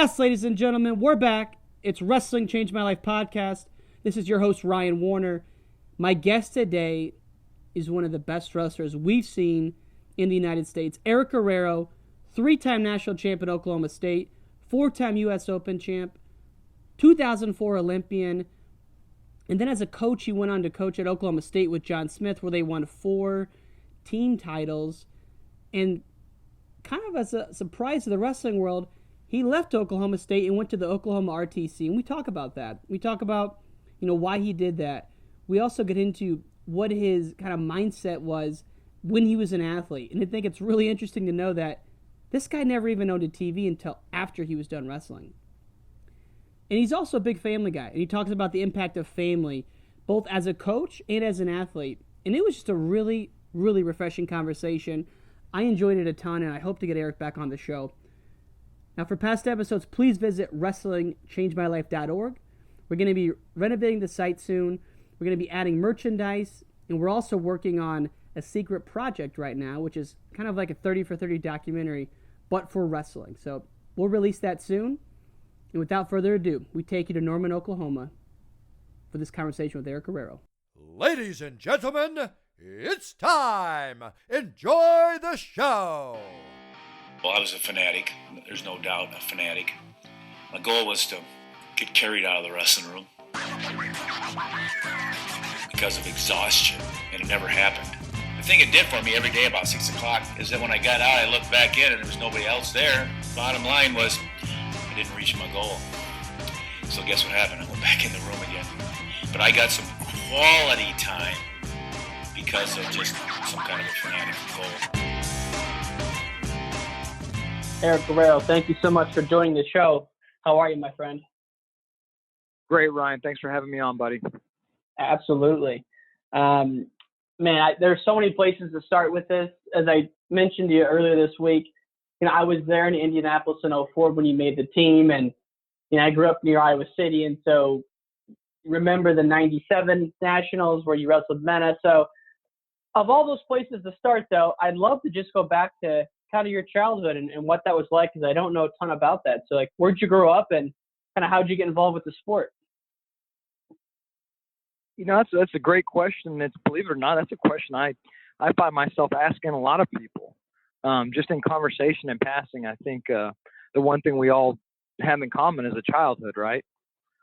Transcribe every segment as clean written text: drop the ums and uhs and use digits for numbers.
Yes, ladies and gentlemen, we're back. It's Wrestling Changed My Life podcast. This is your host, Ryan Warner. My guest today is one of the best wrestlers we've seen in the United States. Eric Guerrero, 3-time national champ at Oklahoma State, 4-time US Open champ, 2004 Olympian. And then as a coach, he went on to coach at Oklahoma State with John Smith, where they won 4 team titles. And kind of as a surprise to the wrestling world, he left Oklahoma State and went to the Oklahoma RTC. And we talk about that. We talk about, why he did that. We also get into what his kind of mindset was when he was an athlete. And I think it's really interesting to know that this guy never even owned a TV until after he was done wrestling. And he's also a big family guy. And he talks about the impact of family, both as a coach and as an athlete. And it was just a really, really refreshing conversation. I enjoyed it a ton, and I hope to get Eric back on the show. Now, for past episodes, please visit WrestlingChangeMyLife.org. We're going to be renovating the site soon. We're going to be adding merchandise, and we're also working on a secret project right now, which is kind of like a 30 for 30 documentary, but for wrestling. So we'll release that soon. And without further ado, we take you to Norman, Oklahoma for this conversation with Eric Guerrero. Ladies and gentlemen, it's time. Enjoy the show. Well, I was a fanatic. There's no doubt a fanatic. My goal was to get carried out of the wrestling room because of exhaustion, and it never happened. The thing it did for me every day about 6 o'clock is that when I got out, I looked back in and there was nobody else there. Bottom line was I didn't reach my goal. So guess what happened? I went back in the room again. But I got some quality time because of just some kind of a fanatic goal. Eric Guerrero, thank you so much for joining the show. How are you, my friend? Great, Ryan. Thanks for having me on, buddy. Absolutely. There's so many places to start with this. As I mentioned to you earlier this week, I was there in Indianapolis in 2004 when you made the team, and I grew up near Iowa City, and so remember the 97 Nationals where you wrestled Mena. So of all those places to start, though, I'd love to just go back to kind of your childhood and what that was like, because I don't know a ton about that. So, where'd you grow up and kind of how'd you get involved with the sport? That's a great question. It's, believe it or not, that's a question I find myself asking a lot of people, just in conversation and passing. I think the one thing we all have in common is a childhood, right?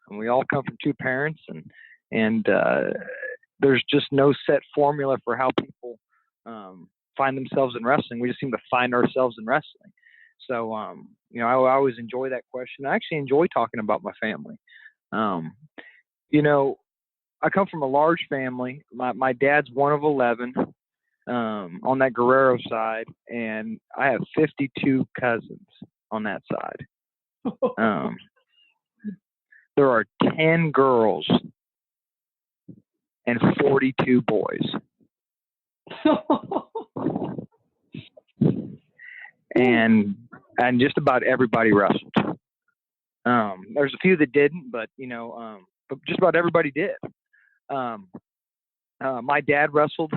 And we all come from 2 parents, and there's just no set formula for how people find themselves in wrestling. We just seem to find ourselves in wrestling. So, I always enjoy that question. I actually enjoy talking about my family. I come from a large family. My dad's one of 11 on that Guerrero side, and I have 52 cousins on that side. There are 10 girls and 42 boys. and just about everybody wrestled. There's a few that didn't, but just about everybody did. My dad wrestled.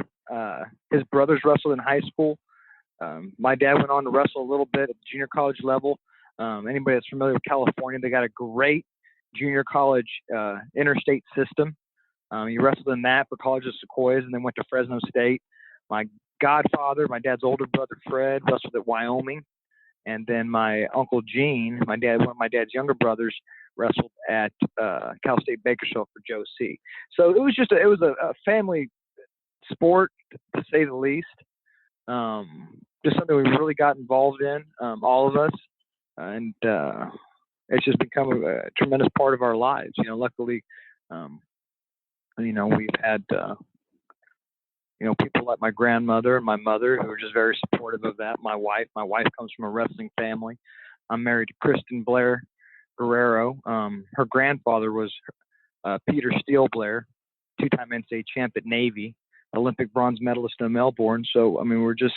His brothers wrestled in high school. My dad went on to wrestle a little bit at the junior college level. Anybody that's familiar with California, they got a great junior college interstate system. He wrestled in that for College of Sequoias and then went to Fresno State. My godfather, my dad's older brother Fred, wrestled at Wyoming. And then my uncle Gene, one of my dad's younger brothers, wrestled at Cal State Bakersfield for Joe C. So it was a family sport, to say the least. Just something we really got involved in, all of us. And it's just become a tremendous part of our lives. Luckily, we've had, people like my grandmother and my mother who are just very supportive of that. My wife comes from a wrestling family. I'm married to Kristen Blair Guerrero. Her grandfather was Peter Steele Blair, 2-time NCAA champ at Navy, Olympic bronze medalist in Melbourne. So, we are just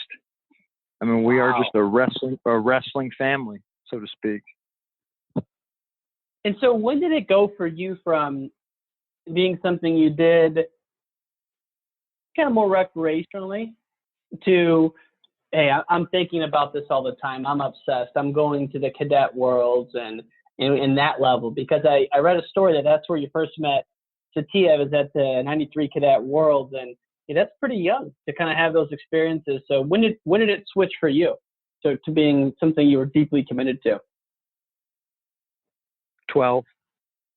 a wrestling family, so to speak. And so when did it go for you from being something you did kind of more recreationally to hey, I'm thinking about this all the time. I'm obsessed. I'm going to the cadet worlds and in that level, because I read a story that's where you first met Satia, was at the 93 cadet worlds, and that's pretty young to kind of have those experiences. So when did it switch for you to being something you were deeply committed to? 12.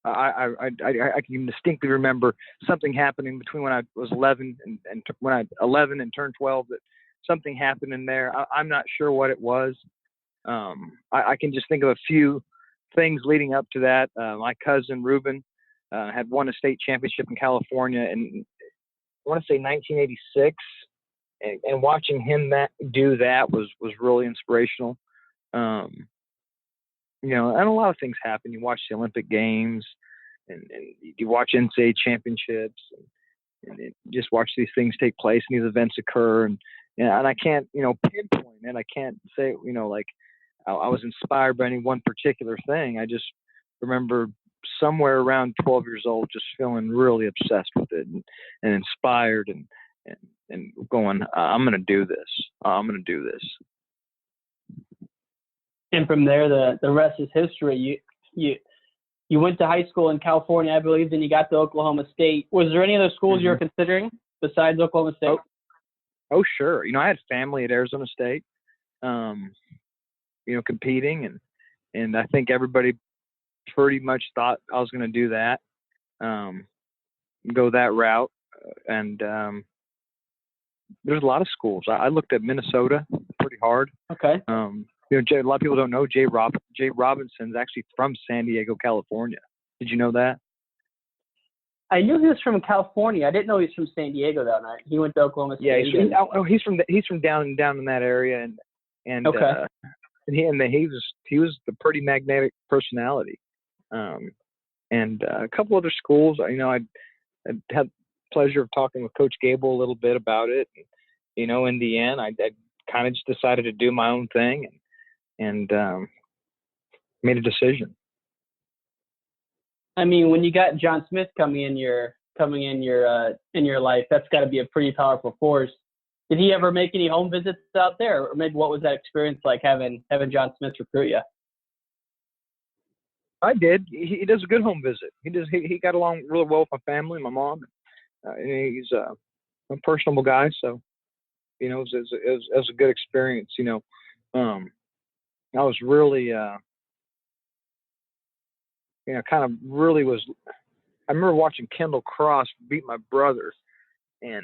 I can distinctly remember something happening between when I was 11 and when I 11 and turned 12, that something happened in there. I'm not sure what it was. I can just think of a few things leading up to that. My cousin Ruben had won a state championship in California in, I want to say 1986, and watching him do that was really inspirational. And a lot of things happen. You watch the Olympic Games, and you watch NCAA championships, and just watch these things take place, and these events occur, and I can't, pinpoint it. I can't say, like I was inspired by any one particular thing. I just remember somewhere around 12 years old, just feeling really obsessed with it and inspired and going, I'm going to do this. I'm going to do this. And from there, the rest is history. You went to high school in California, I believe, then you got to Oklahoma State. Was there any other schools you were considering besides Oklahoma State? Oh, sure. I had family at Arizona State, competing, and I think everybody pretty much thought I was going to do that, go that route. And there's a lot of schools. I looked at Minnesota pretty hard. Okay. A lot of people don't know Jay Robinson's actually from San Diego, California. Did you know that? I knew he was from California. I didn't know he was from San Diego though. Night. He went to Oklahoma State. Yeah, he's from down in that area, and okay. He was the pretty magnetic personality. And a couple other schools. I had the pleasure of talking with Coach Gable a little bit about it. In the end, I kind of just decided to do my own thing and made a decision. I mean, when you got John Smith coming in your life, that's got to be a pretty powerful force. Did he ever make any home visits out there, or maybe what was that experience like having John Smith recruit you? I did. He does a good home visit. He got along really well with my family, my mom. He's a personable guy, so it was a good experience. I was really, I remember watching Kendall Cross beat my brother, and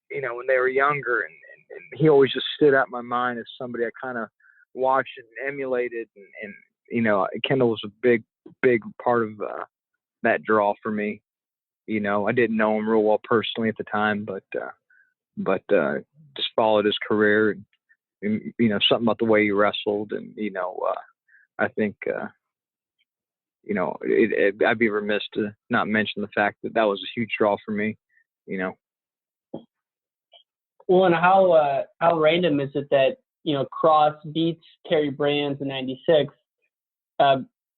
when they were younger, and he always just stood out in my mind as somebody I kind of watched and emulated, and Kendall was a big part of that draw for me. I didn't know him real well personally at the time, but just followed his career, and something about the way he wrestled, and I think I'd be remiss to not mention the fact that was a huge draw for me. Well, and how random is it that Cross beats Terry Brands in '96?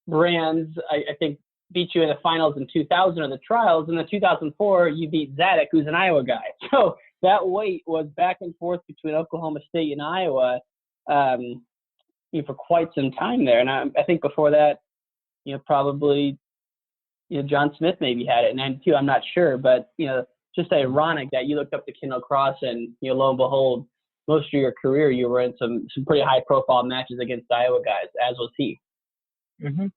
Brands, I think, beat you in the finals in 2000 or the trials. In the 2004, you beat Zadek, who's an Iowa guy. So that weight was back and forth between Oklahoma State and Iowa for quite some time there. And I think before that, probably John Smith maybe had it in '92. I'm not sure, but just ironic that you looked up to Kendall Cross, and lo and behold, most of your career you were in some pretty high profile matches against Iowa guys, as was he. Mm-hmm.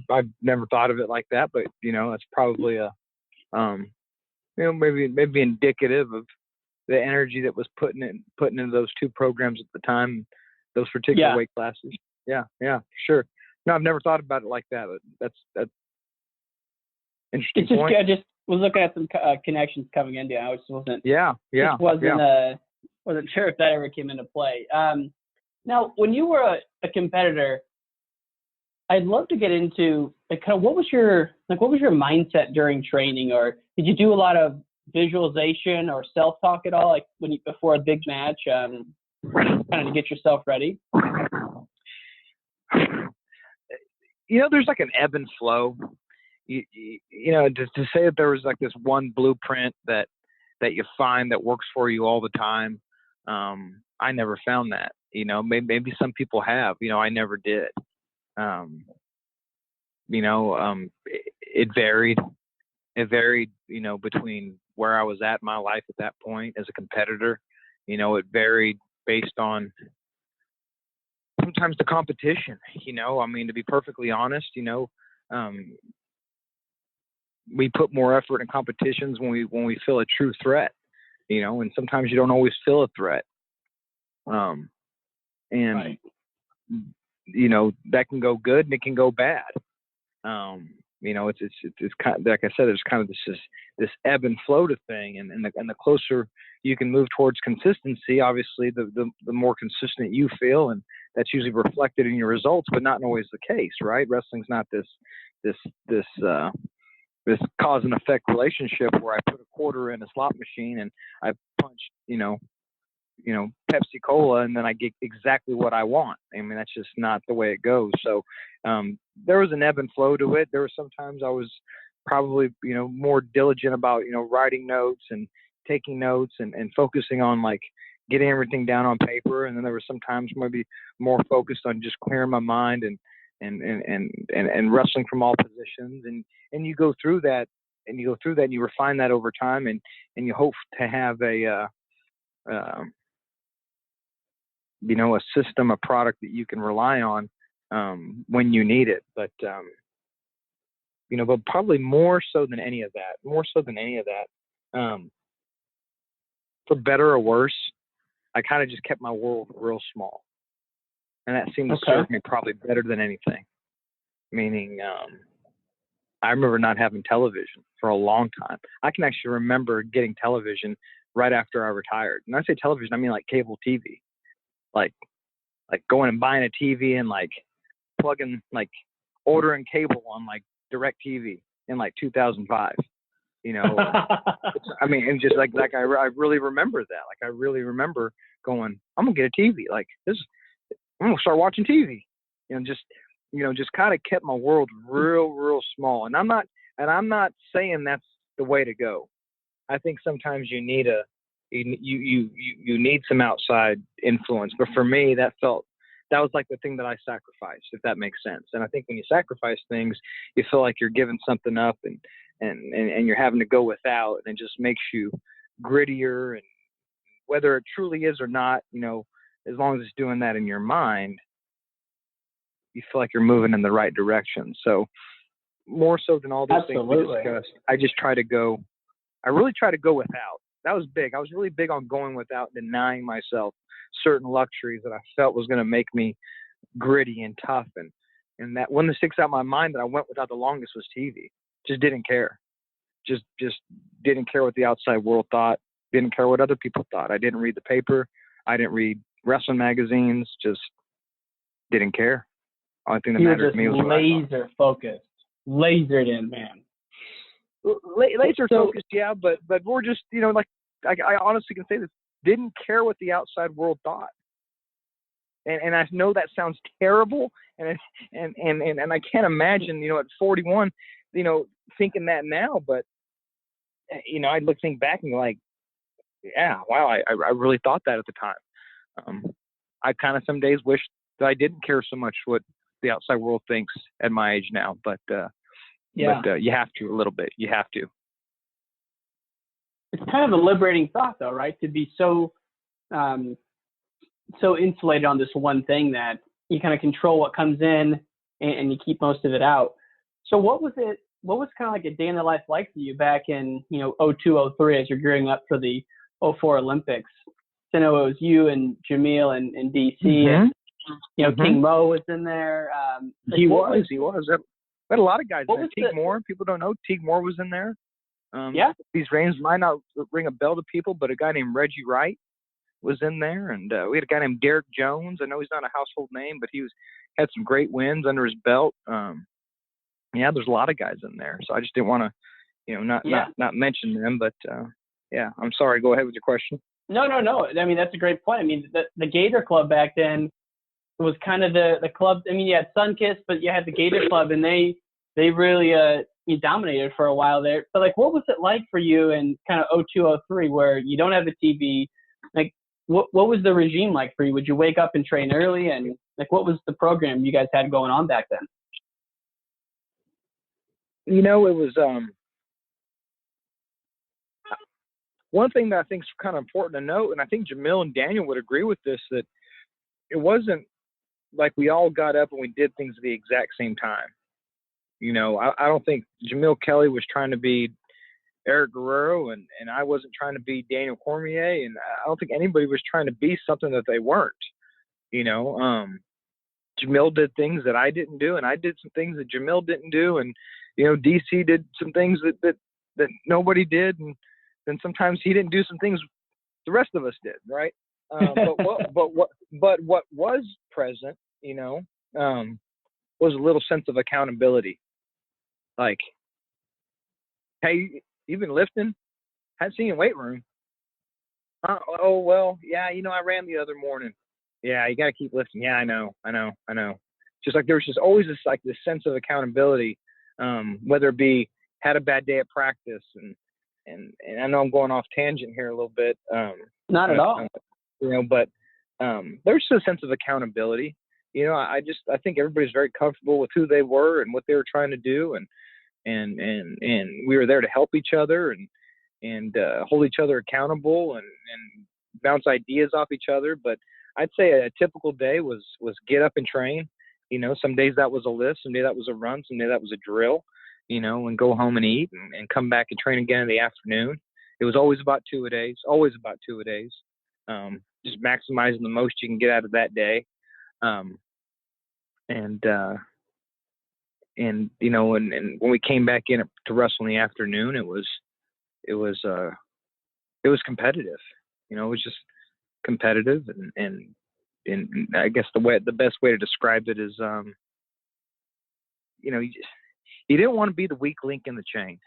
I've never thought of it like that, but that's probably a maybe indicative of the energy that was put into those two programs at the time, those particular weight classes. Yeah, sure. No, I've never thought about it like that, but that's interesting. It's just I just was looking at some connections coming into it. I just wasn't. Wasn't sure if that ever came into play. Now, when you were a competitor, I'd love to get into kind of what was your mindset during training, or did you do a lot of visualization or self-talk at all, like before a big match, kind of to get yourself ready? There's like an ebb and flow. To say that there was like this one blueprint that you find that works for you all the time, I never found that. You know, maybe some people have. You know, I never did. You know, it varied. It varied, you know, between where I was at in my life at that point as a competitor. You know, it varied based on sometimes the competition. You know, I mean, to be perfectly honest, you know, we put more effort in competitions when we feel a true threat. You know, and sometimes you don't always feel a threat. And Right. you know, that can go good and it can go bad. You know, it's kind of, like I said, there's kind of this ebb and flow to thing, and the closer you can move towards consistency, obviously, the more consistent you feel, and that's usually reflected in your results, but not always the case, right? Wrestling's not this cause and effect relationship where I put a quarter in a slot machine and I punch, you know, Pepsi Cola, and then I get exactly what I want. I mean, that's just not the way it goes. So there was an ebb and flow to it. There were sometimes I was probably, you know, more diligent about, you know, writing notes and taking notes and focusing on like getting everything down on paper. And then there were sometimes maybe more focused on just clearing my mind and wrestling from all positions. And you go through that and you refine that over time, and you hope to have a you know, a system, a product that you can rely on when you need it. But you know, but probably more so than any of that, for better or worse, I kind of just kept my world real small, and that seemed to serve me probably better than anything. Meaning, I remember not having television for a long time. I can actually remember getting television right after I retired. And I say television, I mean like cable TV. Like going and buying a TV and like plugging, like ordering cable on like Direct TV in like 2005, you know. I mean, and just like I really remember that. Like I really remember going, I'm gonna get a TV. Like this, I'm gonna start watching TV. And just kind of kept my world real small. And I'm not saying that's the way to go. I think sometimes you need you need some outside influence. But for me, that was like the thing that I sacrificed, if that makes sense. And I think when you sacrifice things, you feel like you're giving something up and you're having to go without, and it just makes you grittier. And whether it truly is or not, you know, as long as it's doing that in your mind, you feel like you're moving in the right direction. So more so than all those things we discussed, I really try to go without. That was big. I was really big on going without, denying myself certain luxuries that I felt was going to make me gritty and tough. And that one that sticks out in my mind that I went without the longest was TV. Just didn't care. Just didn't care what the outside world thought. Didn't care what other people thought. I didn't read the paper. I didn't read wrestling magazines. Just didn't care. Only thing that mattered to me was laser focused, lasered in, man. Laser focused, yeah, but we're just, you know, like I honestly can say this, didn't care what the outside world thought. And I know that sounds terrible, and I can't imagine, you know, at 41, you know, thinking that now, but you know, I think back and like, yeah, wow, I really thought that at the time. I kind of some days wish that I didn't care so much what the outside world thinks at my age now, but you have to a little bit. You have to. It's kind of a liberating thought, though, right? To be so insulated on this one thing that you kind of control what comes in and you keep most of it out. So what was kind of like a day in the life like for you back in, you know, 02, 03 as you're gearing up for the 04 Olympics? So I know it was you and Jamil and DC, and you know, King Mo was in there. He was. We had a lot of guys in there. Teague Moore, people don't know, Teague Moore was in there. These names might not ring a bell to people, but a guy named Reggie Wright was in there. And we had a guy named Derek Jones. I know he's not a household name, but had some great wins under his belt. There's a lot of guys in there. So I just didn't want to, you know, not mention them. But, I'm sorry. Go ahead with your question. No. I mean, that's a great point. I mean, the Gator Club back then was kind of the club. I mean, you had Sunkist, but you had the Gator Club, and they really you dominated for a while there. But like, what was it like for you in kind of 02, 03, where you don't have a TV? Like, what was the regime like for you? Would you wake up and train early, and like what was the program you guys had going on back then? It was one thing that I think is kind of important to note, and I think Jamil and Daniel would agree with this, that it wasn't like we all got up and we did things at the exact same time. I don't think Jamil Kelly was trying to be Eric Guerrero, and I wasn't trying to be Daniel Cormier, and I don't think anybody was trying to be something that they weren't. Jamil did things that I didn't do, and I did some things that Jamil didn't do, and DC did some things that nobody did, and then sometimes he didn't do some things the rest of us did, right? But what was present, was a little sense of accountability. Like, hey, you've been lifting? Hadn't seen you in weight room. Oh, well, yeah, I ran the other morning. Yeah, you got to keep lifting. Yeah, I know. Just like there was just always this sense of accountability, whether it be had a bad day at practice, and I know I'm going off tangent here a little bit. Not at all. But there's just a sense of accountability. I think everybody's very comfortable with who they were and what they were trying to do, and we were there to help each other and hold each other accountable and bounce ideas off each other. But I'd say a typical day was get up and train. Some days that was a lift, some days that was a run, some days that was a drill, and go home and eat and come back and train again in the afternoon. It was always about 2-a-days, just maximizing the most you can get out of that day. And when we came back in to wrestle in the afternoon, it was competitive. It was just competitive, and I guess the best way to describe it is, you didn't want to be the weak link in the chain.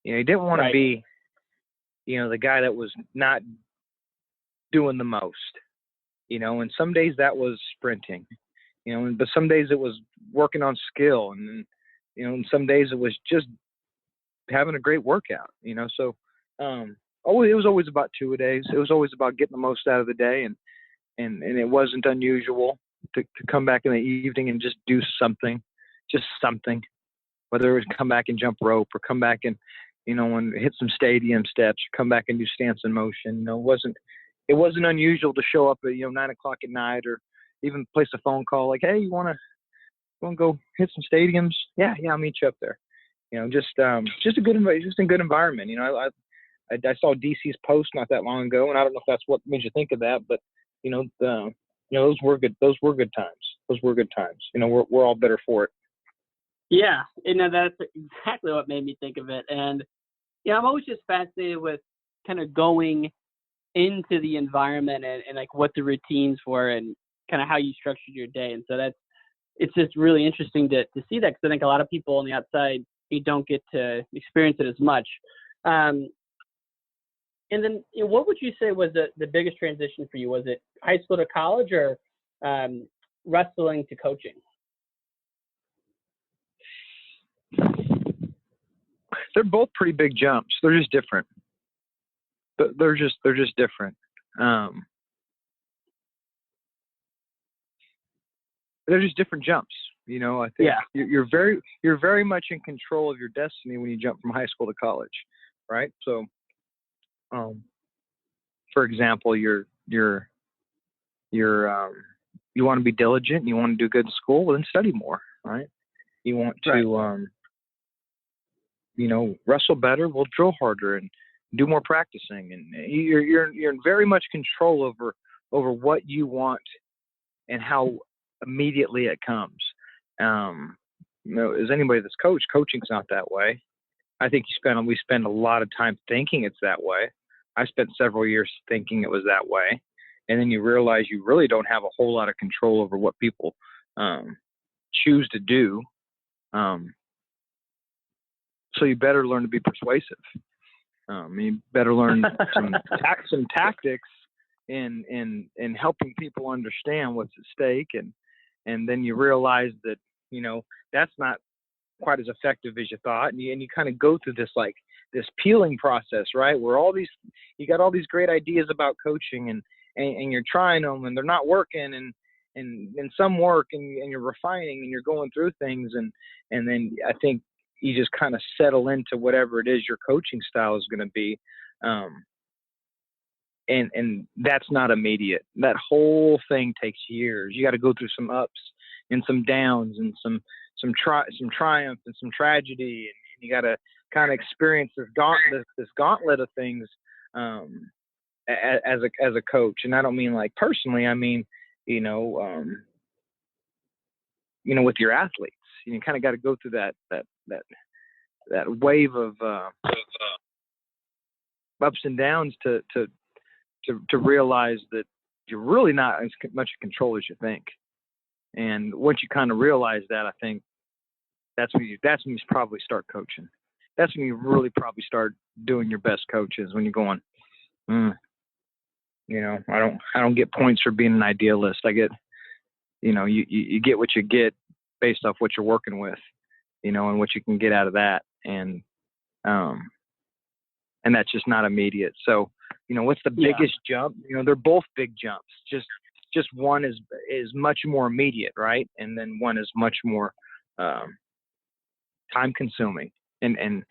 You didn't want to be, the guy that was not doing the most. And some days that was sprinting. But some days it was working on skill, and and some days it was just having a great workout. So it was always about 2-a-days. It was always about getting the most out of the day, and it wasn't unusual to come back in the evening and just do something, whether it was come back and jump rope, or come back and and hit some stadium steps, or come back and do stance in motion. It wasn't unusual to show up at 9 o'clock at night, or even place a phone call like, hey, you want to go hit some stadiums? Yeah, I'll meet you up there. Just a good environment. I saw DC's post not that long ago, and I don't know if that's what made you think of that, but those were good. Those were good times. We're all better for it. Yeah, that's exactly what made me think of it. And I'm always just fascinated with kind of going into the environment and like what the routines were and kind of how you structured your day. And so it's just really interesting to see that, because I think a lot of people on the outside, you don't get to experience it as much. And then what would you say was the biggest transition for you? Was it high school to college, or wrestling to coaching? They're both pretty big jumps. They're just different. They're just different. They're just different jumps. I think you're very much in control of your destiny when you jump from high school to college, right? So, for example, you want to be diligent, you want to do good in school, well, then study more, right? You want to, wrestle better, well, drill harder and do more practicing, and you're in very much control over what you want and how immediately it comes. As anybody that's coaching's not that way. I think we spend a lot of time thinking it's that way. I spent several years thinking it was that way, and then you realize you really don't have a whole lot of control over what people choose to do. So you better learn to be persuasive. You better learn some tactics in helping people understand what's at stake, and then you realize that that's not quite as effective as you thought, and you kind of go through this peeling process, right? Where you got all these great ideas about coaching and you're trying them and they're not working and some work and you're refining and you're going through things and then I think you just kind of settle into whatever it is your coaching style is going to be. And that's not immediate. That whole thing takes years. You got to go through some ups and some downs and some triumph and some tragedy, and you got to kind of experience this gauntlet of things as a coach. And I don't mean like personally. I mean, with your athletes, you kind of got to go through that wave of ups and downs to realize that you're really not as much in control as you think. And once you kind of realize that, I think that's when you probably start coaching. That's when you really probably start doing your best coaches, when you're going, I don't get points for being an idealist. I get, you get what you get based off what you're working with, and what you can get out of that. And that's just not immediate. So, what's the biggest jump? They're both big jumps. Just one is much more immediate, right? And then one is much more time consuming and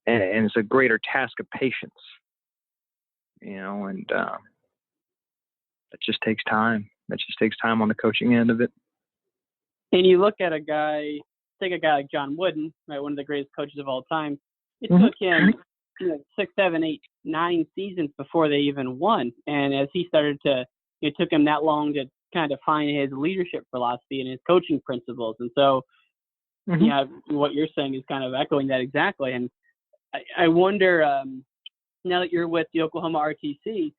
it's a greater task of patience, and it just takes time. That just takes time on the coaching end of it. And you look at take a guy like John Wooden, right, one of the greatest coaches of all time. It took him 6, 7, 8, 9 seasons before they even won. And as he started it took him that long to kind of find his leadership philosophy and his coaching principles. And so, what you're saying is kind of echoing that exactly. And I wonder, now that you're with the Oklahoma RTC,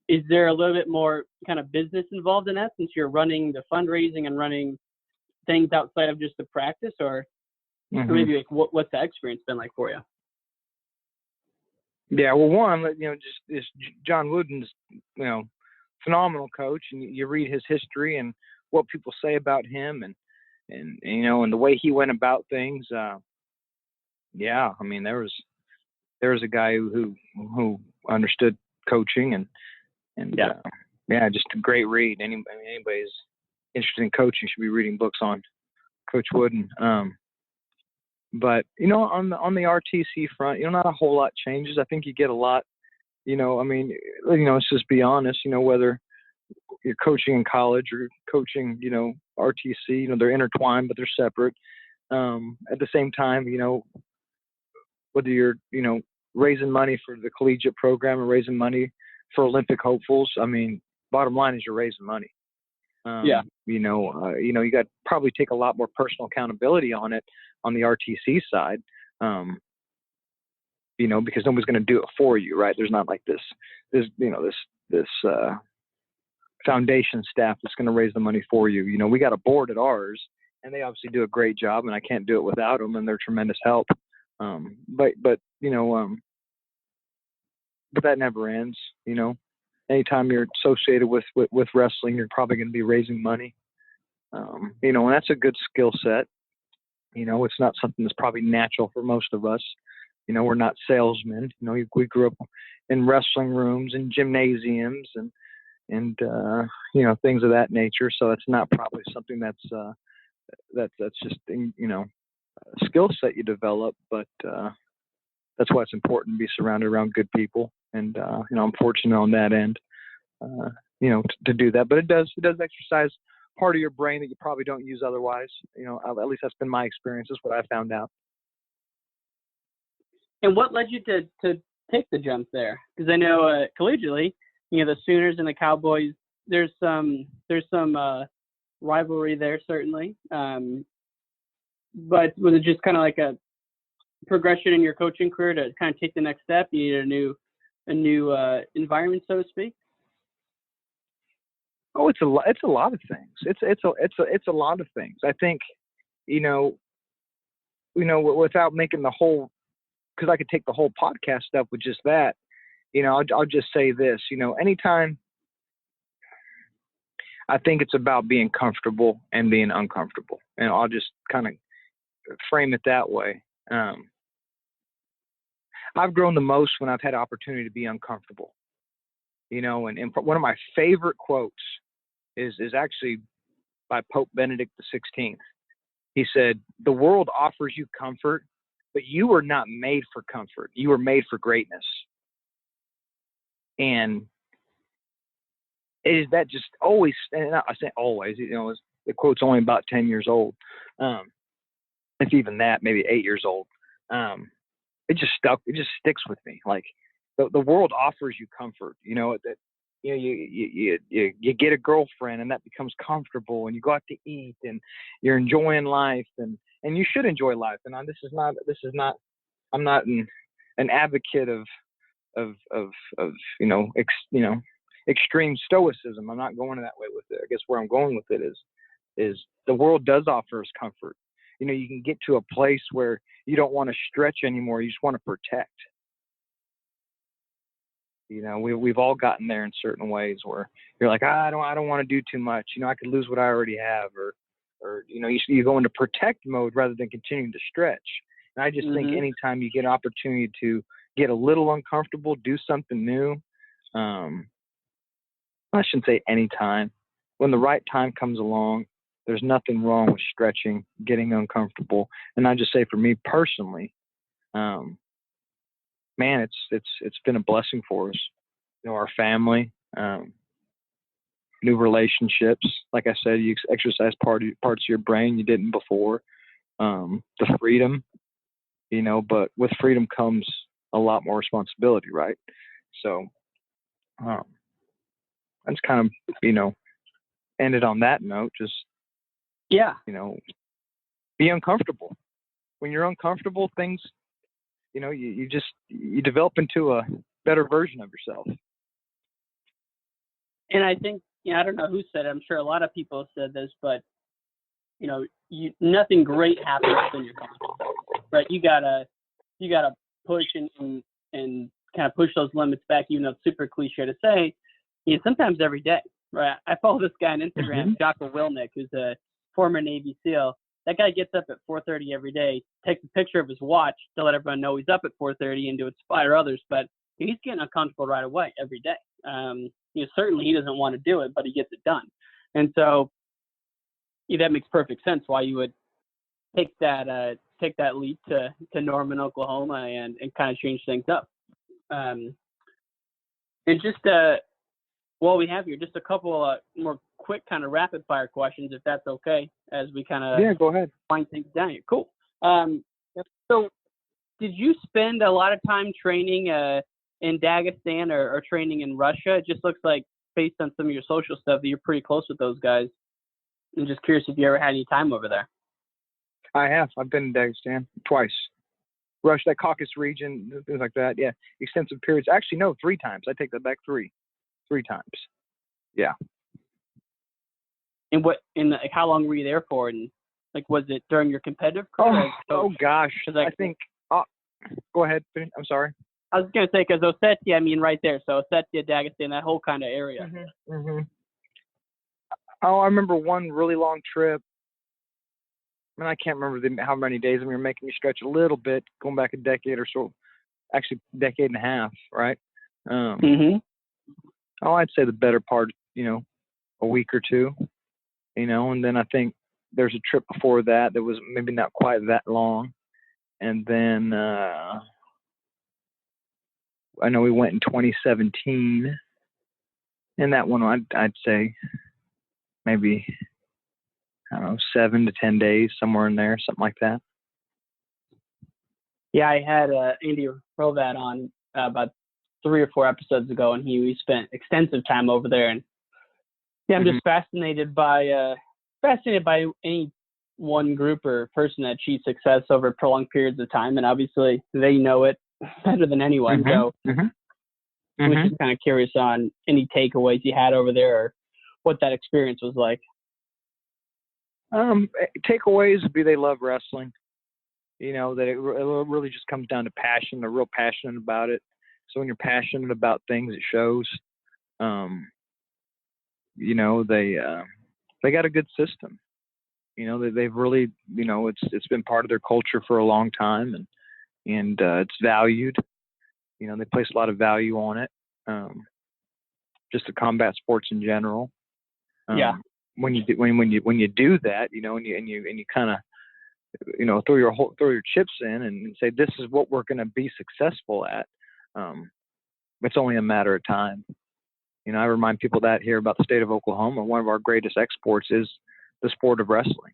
is there a little bit more kind of business involved in that, since you're running the fundraising and running things outside of just the practice, or maybe like what's that experience been like for you? Yeah, well, one, just John Wooden's, phenomenal coach, and you read his history and what people say about him, and the way he went about things. I mean, there was a guy who understood coaching, and just a great read. Anybody's interested in coaching should be reading books on Coach Wooden. But on the RTC front, not a whole lot changes. I think you get a lot. Let's just be honest. Whether you're coaching in college or coaching, RTC, they're intertwined, but they're separate. At the same time, whether you're, raising money for the collegiate program or raising money for Olympic hopefuls, I mean, bottom line is you're raising money. You got to probably take a lot more personal accountability on it on the RTC side, because nobody's going to do it for you, right? There's not like this foundation staff that's going to raise the money for you. We got a board at ours, and they obviously do a great job, and I can't do it without them, and they're tremendous help. But that never ends. Anytime you're associated with wrestling, you're probably going to be raising money. And that's a good skill set. It's not something that's probably natural for most of us. We're not salesmen. We grew up in wrestling rooms and gymnasiums and things of that nature. So it's not probably something that's just, a skill set you develop, but that's why it's important to be surrounded around good people. And, I'm fortunate on that end, to do that, but it does exercise part of your brain that you probably don't use otherwise. At least that's been my experience. That's what I found out. And what led you to take the jump there? Because I know collegiately, the Sooners and the Cowboys, there's some rivalry there, certainly. But was it just kind of like a progression in your coaching career to kind of take the next step? You needed a new environment, so to speak. Oh, it's a lot of things. It's a lot of things. I think, without making the whole, because I could take the whole podcast stuff with just that. I'll just say this. Anytime, I think it's about being comfortable and being uncomfortable, and I'll just kind of frame it that way. I've grown the most when I've had opportunity to be uncomfortable. You know, and one of my favorite quotes is actually by Pope Benedict XVI. He said, "The world offers you comfort, but you were not made for comfort. You were made for greatness." And that just always, and I say always, you know, the quote's only about 10 years old. If even that, maybe 8 years old. It just sticks with me. Like the world offers you comfort, you know, that, you know, you get a girlfriend and that becomes comfortable, and you go out to eat and you're enjoying life, and you should enjoy life. And this is not, I'm not an advocate of extreme stoicism. I'm not going that way with it. I guess where I'm going with it is the world does offer us comfort. You know, you can get to a place where you don't want to stretch anymore. You just want to protect. You know, we've all gotten there in certain ways where you're like, I don't want to do too much. You know, I could lose what I already have, or you know, you go into protect mode rather than continuing to stretch. And I just think anytime you get an opportunity to get a little uncomfortable, do something new, I shouldn't say anytime. When the right time comes along, there's nothing wrong with stretching, getting uncomfortable. And I just say, for me personally, man, it's been a blessing for us. You know, our family, new relationships. Like I said, you exercise parts of your brain you didn't before. The freedom, you know, but with freedom comes a lot more responsibility, right? So that's kind of, you know, ended on that note. Just, Yeah. you know, be uncomfortable. When you're uncomfortable, things, you know, you develop into a better version of yourself. And I think, you know, I don't know who said it. I'm sure a lot of people have said this, but, you know, nothing great happens when you're comfortable, right? You gotta push and kind of push those limits back, even though it's super cliche to say, you know, sometimes every day, right? I follow this guy on Instagram, Jocko Willnick, who's a former Navy SEAL. That guy gets up at 4:30 every day, takes a picture of his watch to let everyone know he's up at 4:30 and to inspire others. But he's getting uncomfortable right away every day. You know, certainly he doesn't want to do it, but he gets it done. And so that makes perfect sense why you would take that leap to Norman, Oklahoma, and kind of change things up. And just while we have here, just a couple more quick kind of rapid fire questions, if that's okay, as we kind of go ahead, wind things down here. Cool. So did you spend a lot of time training in Dagestan or training in Russia? It just looks like, based on some of your social stuff, that you're pretty close with those guys. I'm just curious if you ever had any time over there. I have. I've been in Dagestan twice. Russia, that Caucasus region, things like that. Yeah, extensive periods. Actually, no, 3 times. I take that back. 3 times. Yeah. And how long were you there for? And like, was it during your competitive career? Oh gosh. I think. Go ahead. I'm sorry. I was gonna say, because Ossetia, I mean, right there. So Ossetia, Dagestan, that whole kind of area. Oh, I remember one really long trip. I mean, I can't remember how many days. I mean, you're making me stretch a little bit, going back a decade or so. Actually, decade and a half, right? Oh, I'd say the better part, you know, a week or 2, you know, and then I think there's a trip before that was maybe not quite that long. And then I know we went in 2017, and that one I'd say maybe, I don't know, 7 to 10 days, somewhere in there, something like that. Yeah, I had Andy Rovat on about 3 or 4 episodes ago, and we spent extensive time over there. And yeah, I'm just fascinated by any one group or person that achieves success over prolonged periods of time, and obviously they know it better than anyone. So I was just kind of curious on any takeaways you had over there, or what that experience was like. Takeaways would be they love wrestling. You know, that it really just comes down to passion. They're real passionate about it. So when you're passionate about things, it shows. You know, they got a good system. You know, they've really, you know, it's been part of their culture for a long time, and it's valued. They place a lot of value on it. Just the combat sports in general. When you do that, and you kind of, throw your chips in and say, this is what we're going to be successful at. It's only a matter of time. I remind people that here about the state of Oklahoma, one of our greatest exports is the sport of wrestling.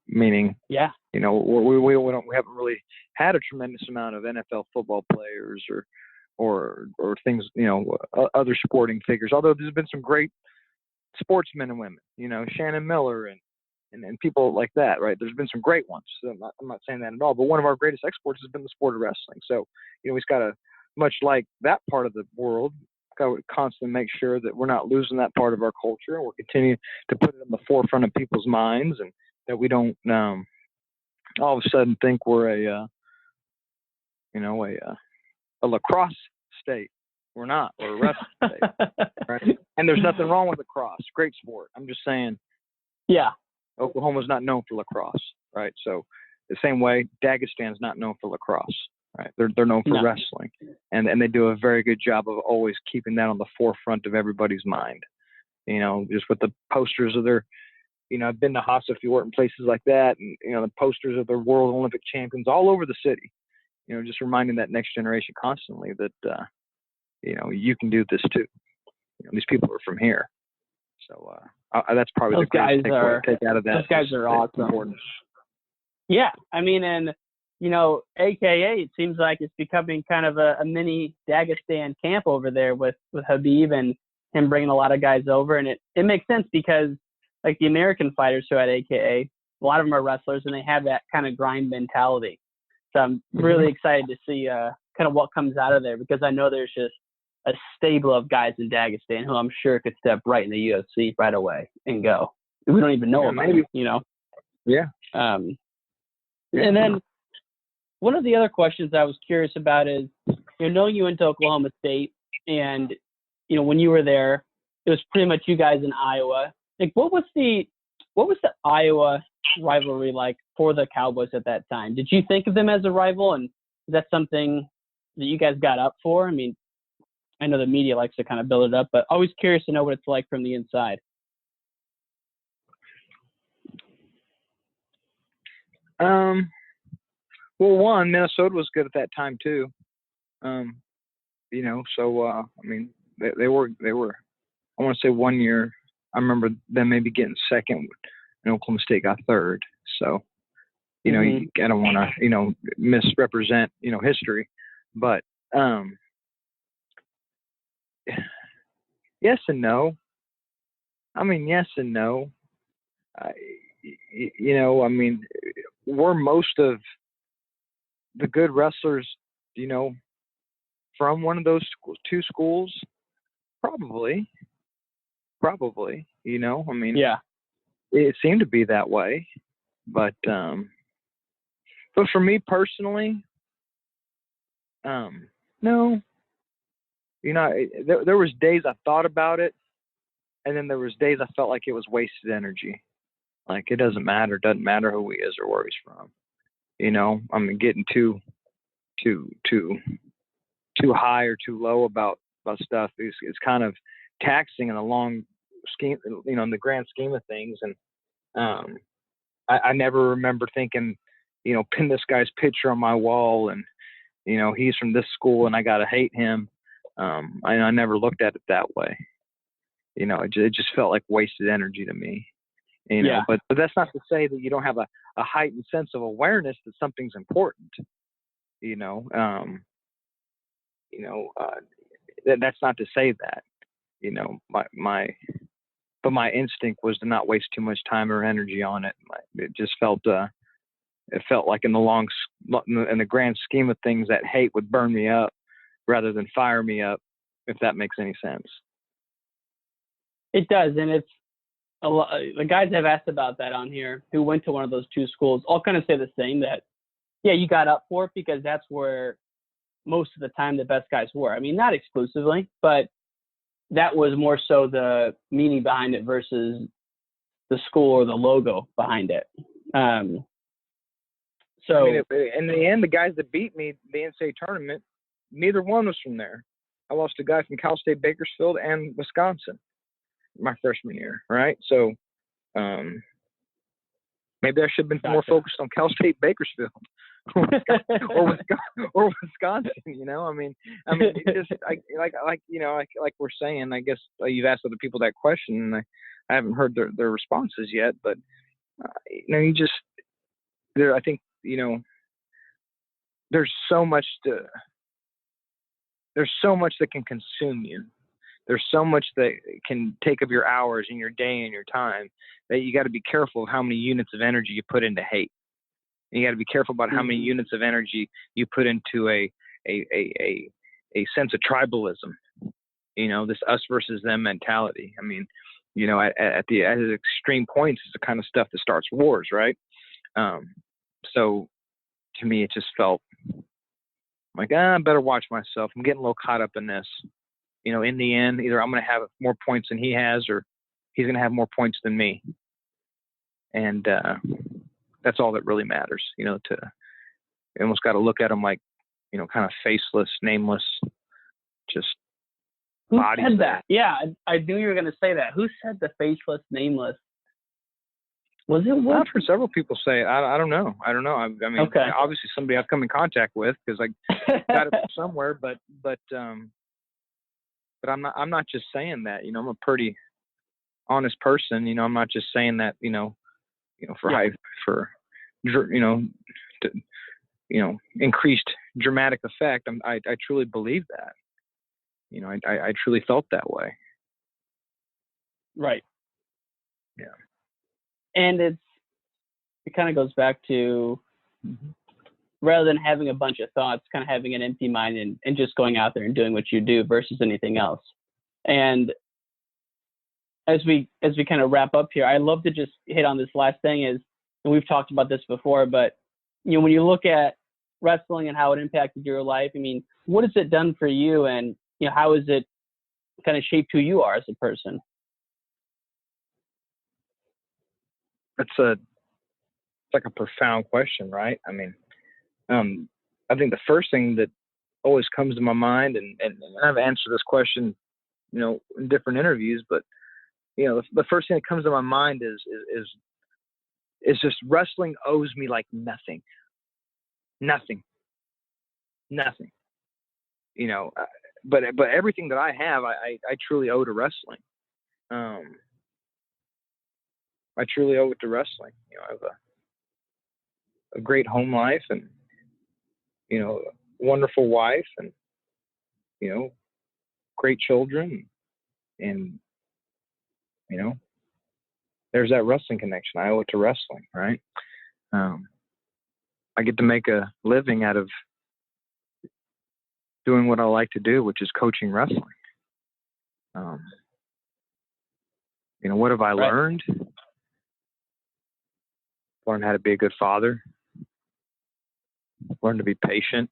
Meaning, we haven't really had a tremendous amount of NFL football players or things, other sporting figures. Although there's been some great sportsmen and women, Shannon Miller and people like that, right? There's been some great ones. So I'm not saying that at all. But one of our greatest exports has been the sport of wrestling. So, we've got to, much like that part of the world, got to constantly make sure that we're not losing that part of our culture. We're continuing to put it in the forefront of people's minds, and that we don't all of a sudden think we're a lacrosse state. We're not. We're a wrestling state. Right? And there's nothing wrong with lacrosse. Great sport. I'm just saying. Yeah. Oklahoma's not known for lacrosse, right? So the same way Dagestan's not known for lacrosse, right? They're known for wrestling, and they do a very good job of always keeping that on the forefront of everybody's mind. Just with the posters of their, I've been to Hassa Fjord and places like that, and the posters of the World Olympic champions all over the city. Just reminding that next generation constantly that you can do this too. These people are from here. So that's probably those the guys take out of that. Those guys are awesome. Important. Yeah, I mean, and AKA, it seems like it's becoming kind of a mini Dagestan camp over there with Habib and him bringing a lot of guys over, and it makes sense because like the American fighters who are at AKA, a lot of them are wrestlers and they have that kind of grind mentality. So I'm really excited to see kind of what comes out of there, because I know there's just a stable of guys in Dagestan who I'm sure could step right in the UFC right away and go. We don't even know about it, Yeah. And then one of the other questions I was curious about is, knowing you went to Oklahoma State and, when you were there, it was pretty much you guys in Iowa. Like, what was the Iowa rivalry like for the Cowboys at that time? Did you think of them as a rival, and is that something that you guys got up for? I mean, I know the media likes to kind of build it up, but always curious to know what it's like from the inside. Well, one, Minnesota was good at that time too. So I mean, they were. I want to say one year, I remember them maybe getting second, and Oklahoma State got third. So, I don't want to, misrepresent, history, but yes and no. I mean, yes and no. Were most of the good wrestlers, from one of those two schools? Probably. Yeah. It seemed to be that way, but for me personally, no. There was days I thought about it, and then there was days I felt like it was wasted energy. Like, it doesn't matter who he is or where he's from. Getting too high or too low about stuff is kind of taxing in the long scheme, in the grand scheme of things. And I never remember thinking, pin this guy's picture on my wall and, he's from this school and I got to hate him. I never looked at it that way. It just felt like wasted energy to me. But that's not to say that you don't have a heightened sense of awareness that something's important. That's not to say that. My instinct was to not waste too much time or energy on it. It just felt like in the grand scheme of things, that hate would burn me up rather than fire me up, if that makes any sense. It does, and it's a lot. The guys I've asked about that on here who went to one of those two schools all kind of say the same, that you got up for it because that's where most of the time the best guys were. I mean, not exclusively, but that was more so the meaning behind it versus the school or the logo behind it. So, I mean, in the end, the guys that beat me, the NCAA tournament, neither one was from there. I lost a guy from Cal State Bakersfield and Wisconsin my freshman year, right? So maybe I should have been more focused on Cal State Bakersfield or Wisconsin. You know, I mean, it just like we're saying. I guess you've asked other people that question, and I haven't heard their responses yet. But I think there's so much that can consume you. There's so much that can take up your hours and your day and your time that you got to be careful of how many units of energy you put into hate. And you got to be careful about how many units of energy you put into a sense of tribalism. This us versus them mentality. I mean, at extreme points is the kind of stuff that starts wars, right? So to me, it just felt like, I better watch myself. I'm getting a little caught up in this. In the end, either I'm going to have more points than he has, or he's going to have more points than me. And that's all that really matters. You almost got to look at him like, kind of faceless, nameless, just who bodies. Said that? Yeah, I knew you were going to say that. Who said the faceless, nameless? Was it what? I've heard several people say it. I don't know. I mean, okay. Obviously somebody I've come in contact with because I got it from somewhere, but I'm not just saying that. I'm a pretty honest person. I'm not just saying that. For increased dramatic effect. I truly believe that. I truly felt that way. Right. Yeah. And it kind of goes back to rather than having a bunch of thoughts, kind of having an empty mind and just going out there and doing what you do versus anything else. And as we kind of wrap up here, I'd love to just hit on this last thing and we've talked about this before, but when you look at wrestling and how it impacted your life, I mean, what has it done for you, and how has it kind of shaped who you are as a person? It's like a profound question, right? I mean, I think the first thing that always comes to my mind, and I've answered this question, in different interviews, but the first thing that comes to my mind is just wrestling owes me like nothing. But everything that I have, I truly owe to wrestling. I truly owe it to wrestling. I have a great home life and, a wonderful wife and, great children and, there's that wrestling connection. I owe it to wrestling, right? I get to make a living out of doing what I like to do, which is coaching wrestling. What have I learned? Learned how to be a good father. Learn to be patient.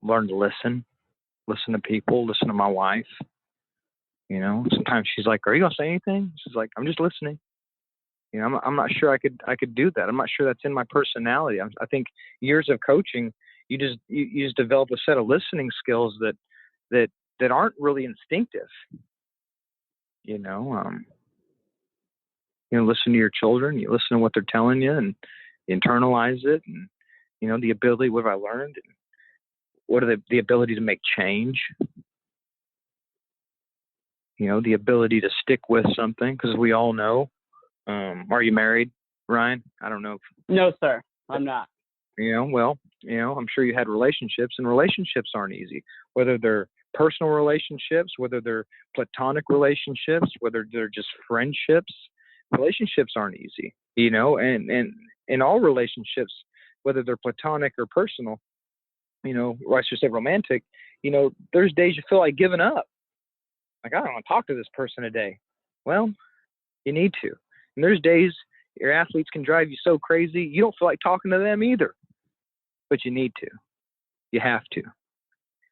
Learn to listen to people, listen to my wife. Sometimes she's like, "Are you gonna say anything?" She's like, "I'm just listening." I'm not sure I could do that. I'm not sure that's in my personality. I think years of coaching, you just develop a set of listening skills that aren't really instinctive. Listen to your children. You listen to what they're telling you, and you internalize it. And the ability. What have I learned? And what are the ability to make change? The ability to stick with something, because we all know. Are you married, Ryan? I don't know. No, sir, I'm not. I'm sure you had relationships, and relationships aren't easy. Whether they're personal relationships, whether they're platonic relationships, whether they're just friendships, relationships aren't easy. And in all relationships, whether they're platonic or personal, or I should say romantic, there's days you feel like giving up. Like, I don't want to talk to this person today. Well, you need to. And there's days your athletes can drive you so crazy, you don't feel like talking to them either. But you need to. You have to.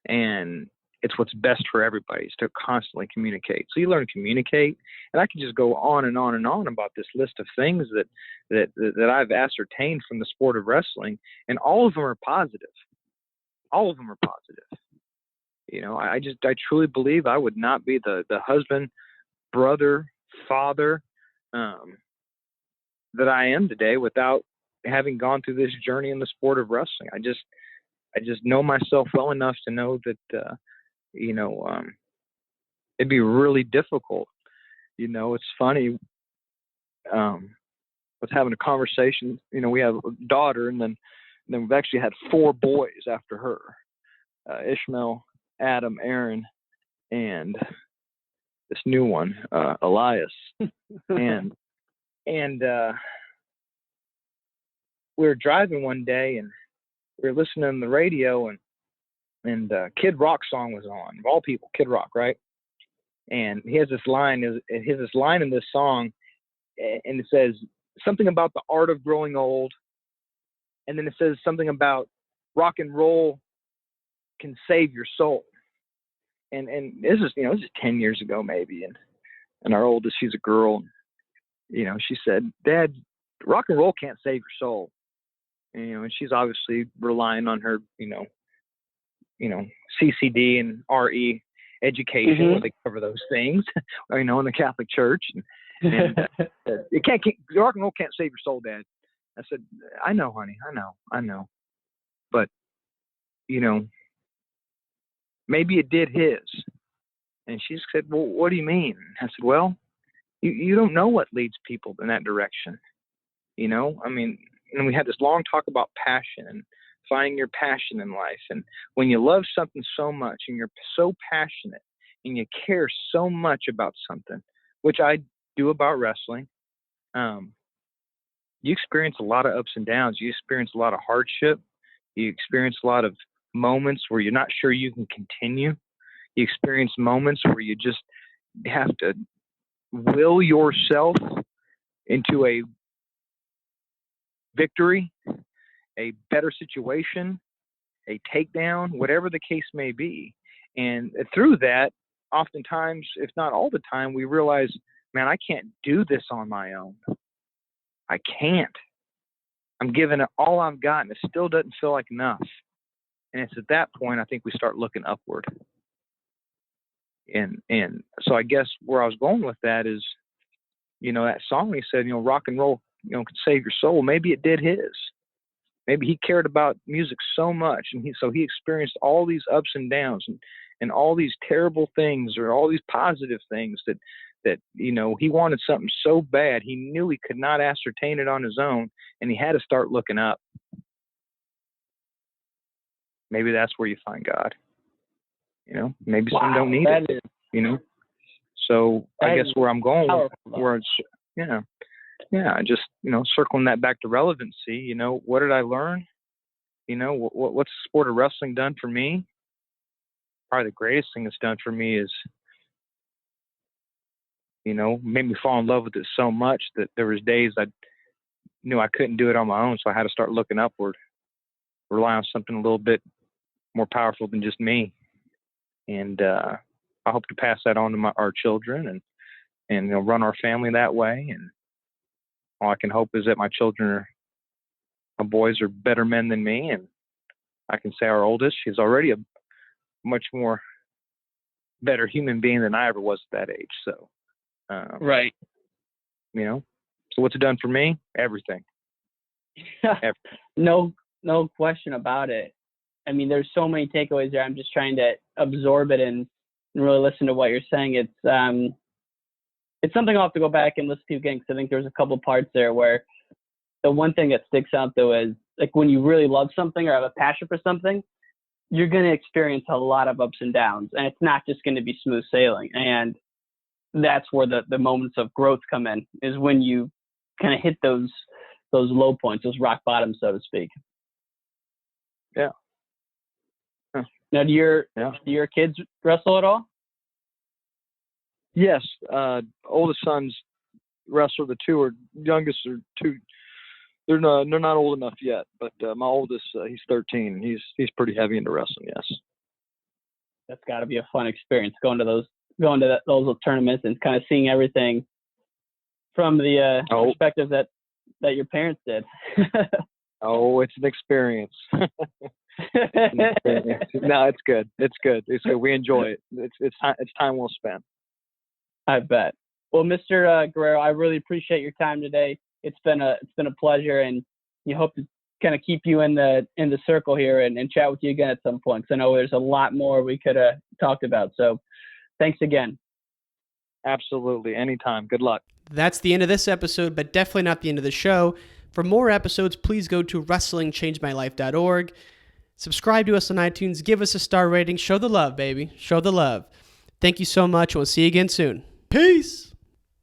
And it's what's best for everybody is to constantly communicate. So you learn to communicate, and I can just go on and on and on about this list of things that I've ascertained from the sport of wrestling, and all of them are positive. All of them are positive. You know, I truly believe I would not be the husband, brother, father that I am today without having gone through this journey in the sport of wrestling. I just know myself well enough to know that it'd be really difficult. You know, it's funny. I was having a conversation. You know, we have a daughter, and then we've actually had 4 boys after her: Ishmael, Adam, Aaron, and this new one, Elias. and we were driving one day, and we were listening on the radio, and Kid Rock song was on. Of all people, Kid Rock, right? And he has this line in this song, and it says something about the art of growing old, and then it says something about rock and roll can save your soul. And this is 10 years ago maybe, and our oldest, she's a girl, you know, she said, "Dad, rock and roll can't save your soul." And, you know, and she's obviously relying on her, CCD and RE education, where they cover those things, you know, in the Catholic Church. And rock and roll can't save your soul, Dad. I said, "I know, honey, I know. But, you know, maybe it did his." And she said, "Well, what do you mean?" I said, "Well, you don't know what leads people in that direction. You know, I mean," and we had this long talk about passion and finding your passion in life. And when you love something so much and you're so passionate and you care so much about something, which I do about wrestling, you experience a lot of ups and downs. You experience a lot of hardship. You experience a lot of moments where you're not sure you can continue. You experience moments where you just have to will yourself into a victory, a better situation, a takedown, whatever the case may be. And through that, oftentimes, if not all the time, we realize, man, I can't do this on my own. I can't. I'm giving it all I've got, and it still doesn't feel like enough. And it's at that point, I think we start looking upward. And so I guess where I was going with that is, you know, that song he said, you know, rock and roll, you know, could save your soul. Maybe it did his. Maybe he cared about music so much, and he experienced all these ups and downs and all these terrible things or all these positive things that you know, he wanted something so bad he knew he could not ascertain it on his own, and he had to start looking up. Maybe that's where you find God. You know, maybe some don't need it. You know, so I guess where I'm going, where it's, just, you know, circling that back to relevancy. You know, what did I learn? You know, what's the sport of wrestling done for me? Probably the greatest thing it's done for me is, you know, made me fall in love with it so much that there was days I knew I couldn't do it on my own, so I had to start looking upward, rely on something a little bit more powerful than just me. And I hope to pass that on to our children and you know, run our family that way. And all I can hope is that my boys are better men than me. And I can say our oldest, she's already a much more better human being than I ever was at that age. So, right. You know, so what's it done for me? Everything. No question about it. I mean, there's so many takeaways there. I'm just trying to absorb it and really listen to what you're saying. It's something I'll have to go back and listen to again, because I think there's a couple parts there where the one thing that sticks out, though, is like when you really love something or have a passion for something, you're going to experience a lot of ups and downs, and it's not just going to be smooth sailing. And that's where the moments of growth come in, is when you kind of hit those low points, those rock bottoms, so to speak. Yeah. Huh. Now, do your kids wrestle at all? Yes. Oldest sons wrestle. The youngest are two. They're not old enough yet, but my oldest, he's 13. He's pretty heavy into wrestling. Yes. that's got to be a fun experience going to those little tournaments and kind of seeing everything from the perspective that your parents did. Oh, it's an experience. No, it's good. It's good. We enjoy it. It's time well spent. I bet. Well, Mr. Guerrero, I really appreciate your time today. It's been a pleasure, and you hope to kind of keep you in the circle here and chat with you again at some point. 'Cause I know there's a lot more we could have talked about. So, thanks again. Absolutely, anytime. Good luck. That's the end of this episode, but definitely not the end of the show. For more episodes, please go to wrestlingchangemylife.org. Subscribe to us on iTunes. Give us a star rating. Show the love, baby. Show the love. Thank you so much, and we'll see you again soon. Peace.